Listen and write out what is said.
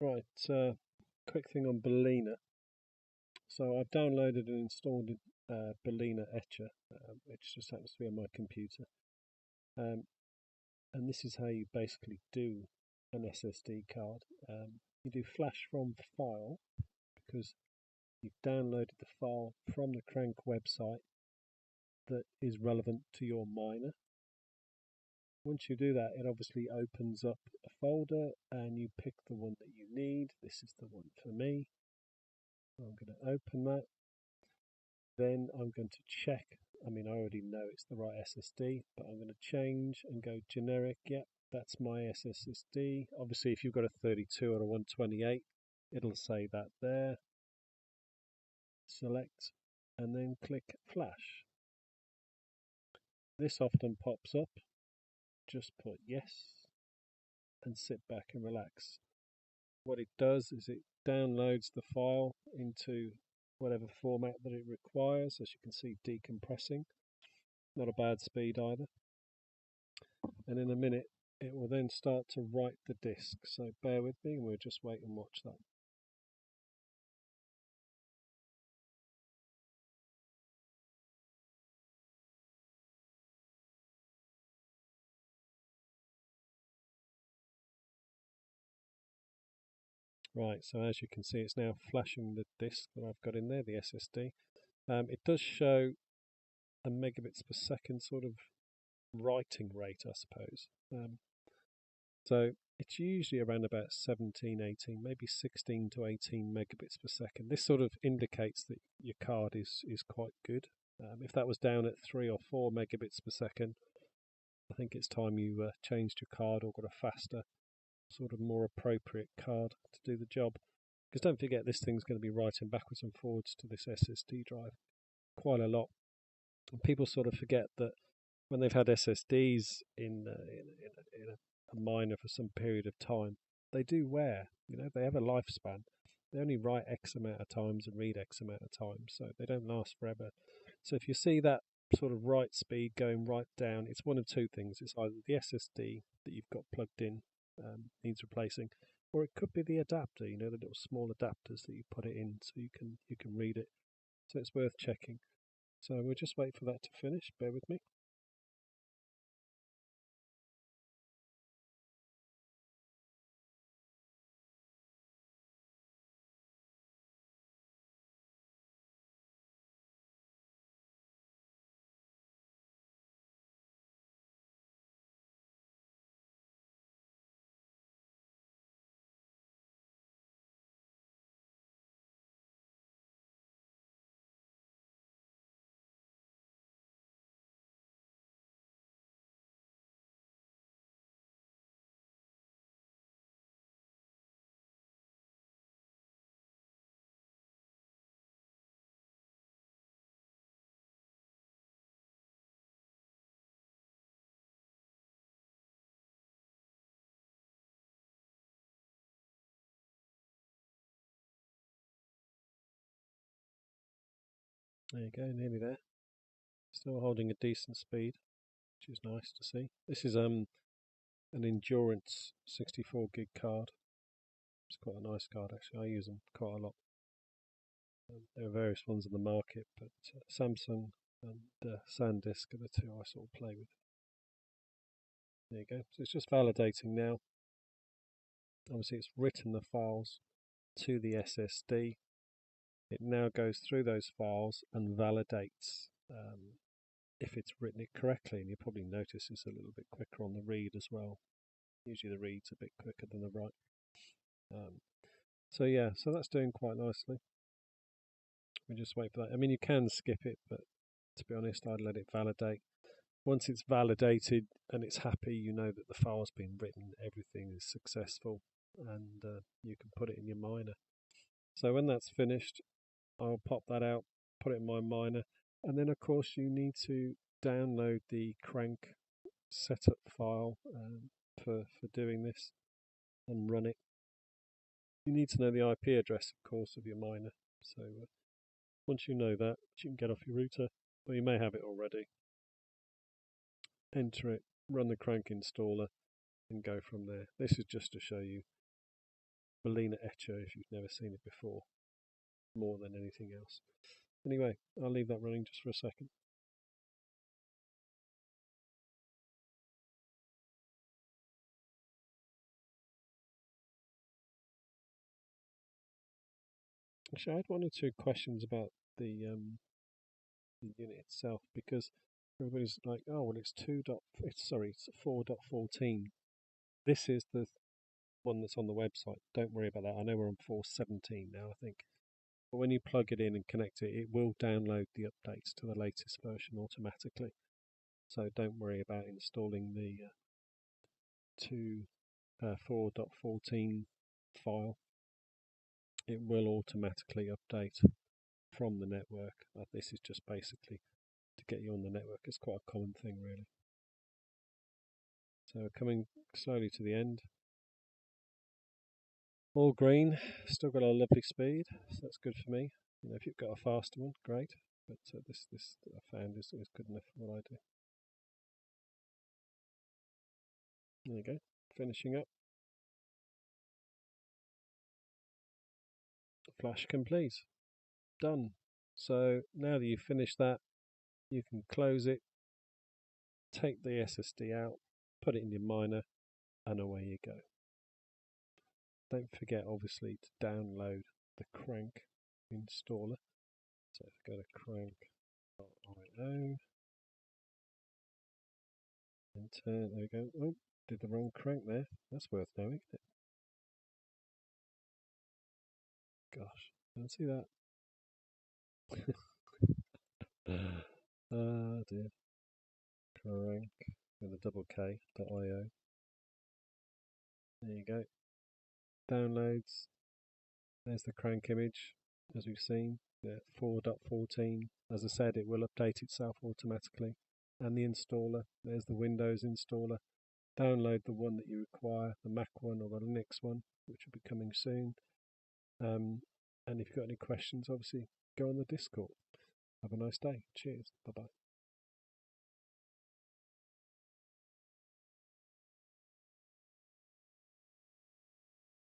Right, quick thing on Balena. So I've downloaded and installed Balena etcher, which just happens to be on my computer. And this is how you basically do an SSD card. You do flash from file because you've downloaded the file from the Crank website that is relevant to your miner. Once you do that, it obviously opens up a folder and you pick the one that you need. This is the one for me. I'm going to open that. Then I'm going to check. I already know it's the right SSD, but I'm going to change and go generic. Yep, that's my SSD. Obviously, if you've got a 32 or a 128, it'll say that there. Select and then click flash. This often pops up. Just put yes and sit back and relax. What it does is it downloads the file into whatever format that it requires. As you can see, decompressing. Not a bad speed either. And in a minute it will then start to write the disk. So bear with me and we'll just wait and watch that. Right, so as you can see, it's now flashing the disk that I've got in there, the SSD. It does show a megabits per second sort of writing rate, I suppose. So it's usually around about 17, 18, maybe 16 to 18 megabits per second. This sort of indicates that your card is quite good. If that was down at 3 or 4 megabits per second, I think it's time you changed your card or got a faster, sort of more appropriate card to do the job. Because don't forget, this thing's going to be writing backwards and forwards to this SSD drive quite a lot. And people sort of forget that when they've had SSDs in a miner for some period of time, they do wear. They have a lifespan. They only write X amount of times and read X amount of times, so they don't last forever. So if you see that sort of write speed going right down, it's one of two things. It's either the SSD that you've got plugged in needs replacing, or it could be the adapter. The little small adapters that you put it in so you can read it. So it's worth checking. So we'll just wait for that to finish. Bear with me. There you go, nearly there. Still holding a decent speed, which is nice to see. This is an Endurance 64 gig card. It's quite a nice card actually. I use them quite a lot. There are various ones on the market, but Samsung and SanDisk are the two I sort of play with. There you go. So it's just validating now. Obviously, it's written the files to the SSD. It now goes through those files and validates if it's written it correctly. And you probably notice it's a little bit quicker on the read as well. Usually the read's a bit quicker than the write. So yeah, so that's doing quite nicely. We just wait for that. You can skip it, but to be honest, I'd let it validate. Once it's validated and it's happy, you know that the file's been written, everything is successful, and you can put it in your miner. So when that's finished, I'll pop that out, put it in my miner, and then of course you need to download the Crank setup file for doing this and run it. You need to know the IP address, of course, of your miner. So once you know that, you can get off your router, or you may have it already. Enter it, run the Crank installer, and go from there. This is just to show you Balena etcher if you've never seen it before, more than anything else. Anyway, I'll leave that running just for a second. Actually, I had one or two questions about the unit itself, because everybody's like, oh well, it's it's 4.14. This is the one that's on the website. Don't worry about that. I know we're on 4.17 now, I think. But when you plug it in and connect it, it will download the updates to the latest version automatically. So don't worry about installing the 4.14 file. It will automatically update from the network. This is just basically to get you on the network. It's quite a common thing, really. So we're coming slowly to the end. All green, still got a lovely speed, so that's good for me. You know, if you've got a faster one, great. But this I found is good enough for what I do. There you go, finishing up. Flash complete. Done. So now that you've finished that, you can close it, take the SSD out, put it in your miner, and away you go. Don't forget, obviously, to download the crank installer. So if I go to crank.io, and there we go. Oh, did the wrong crank there. That's worth knowing, isn't it? Gosh, don't see that. Ah dear. Crank with a double K.io. There you go. Downloads. There's the crank image, as we've seen. The 4.14. As I said, it will update itself automatically. And the installer. There's the Windows installer. Download the one that you require, the Mac one or the Linux one, which will be coming soon. And if you've got any questions, obviously go on the Discord. Have a nice day. Cheers. Bye bye.